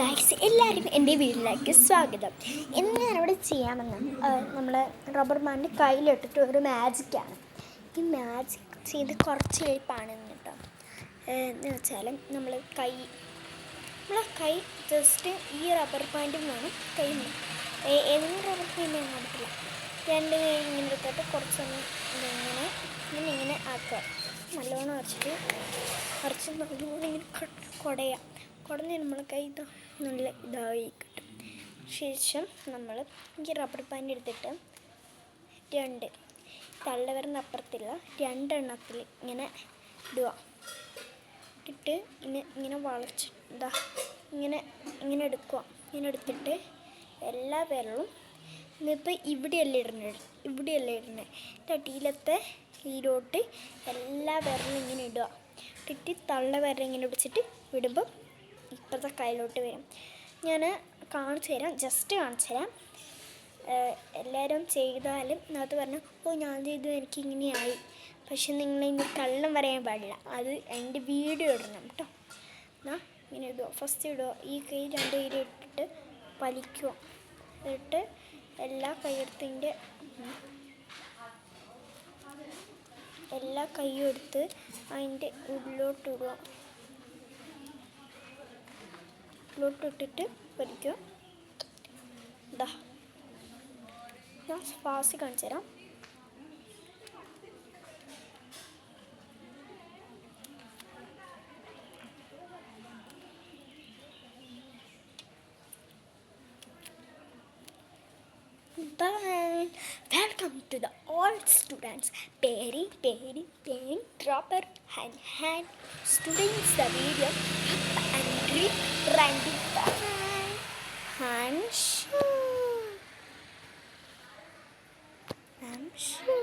Guys, എല്ലാവരും എൻ്റെ വീട്ടിലേക്ക് സ്വാഗതം. ഇന്ന് ഞാനിവിടെ ചെയ്യാമെന്ന് നമ്മൾ റബ്ബർ ബാൻഡ് കയ്യിലിട്ടിട്ട് ഒരു മാജിക്കാണ്. ഈ മാജിക് ചെയ്ത് കുറച്ച് എളുപ്പമാണ് കേട്ടോ. എന്ന് വെച്ചാൽ നമ്മളെ കൈ ജസ്റ്റ് ഈ റബ്ബർ ബാൻഡിൽ വേണം കൈ ഏതെങ്കിലും റബ്ബർ ബാൻഡ് ഞാൻ നടത്തില്ല. രണ്ട് കൈ ഇങ്ങനെ എടുത്തിട്ട് കുറച്ചൊന്ന് ഇങ്ങനെ ആക്കുക. നല്ലോണം അരച്ച് നല്ലോണം ഇങ്ങനെ കുടഞ്ഞ് നമ്മൾ കൈ നല്ല ഇതായി കിട്ടും. ശേഷം നമ്മൾ ഈ റബ്ബർ ബാൻഡ് എടുത്തിട്ട് രണ്ട് തള്ളവരൻ്റെ അപ്പുറത്തില്ല രണ്ടെണ്ണത്തിൽ ഇങ്ങനെ ഇടുക. ഇട്ടിട്ട് ഇങ്ങനെ വളച്ച് ഇങ്ങനെ എടുക്കുക. ഇങ്ങനെ എടുത്തിട്ട് എല്ലാ വിരലും ഇന്നിപ്പോൾ ഇവിടെയല്ലേ ഇടുന്നത് തട്ടിയിലത്തെ ഈരോട്ട് എല്ലാ വിരലും ഇങ്ങനെ ഇടുക. ഇട്ടിട്ട് തള്ള വിരൽ ഇങ്ങനെ പിടിച്ചിട്ട് വിടുമ്പം ഇപ്പോഴത്തെ കയ്യിലോട്ട് വരും. ഞാൻ ജസ്റ്റ് കാണിച്ചു തരാം. എല്ലാവരും ചെയ്താലും അത് പറഞ്ഞു ഞാൻ ചെയ്തു എനിക്കിങ്ങനെയായി. പക്ഷെ നിങ്ങളിങ്ങനെ കള്ളം പറയാൻ പാടില്ല. അത് എൻ്റെ വീഡിയോ ഇടണം കേട്ടോ. എന്നാൽ ഇങ്ങനെ ഇടുക. ഫസ്റ്റ് ഇടുക. ഈ കൈ രണ്ട് കൈ ഇട്ടിട്ട് വലിക്കുക. എന്നിട്ട് എല്ലാ കൈയും എടുത്ത് അതിൻ്റെ ഉള്ളിലോട്ടിടുക. ഉള്ളിലോട്ടിട്ടിട്ട് വലിക്കുക. ഞാൻ ഫാസ്റ്റ് കാണിച്ചു തരാം. Welcome to the all students. Pairing, dropper, hand. Students, the video up and read, randy, I'm sure.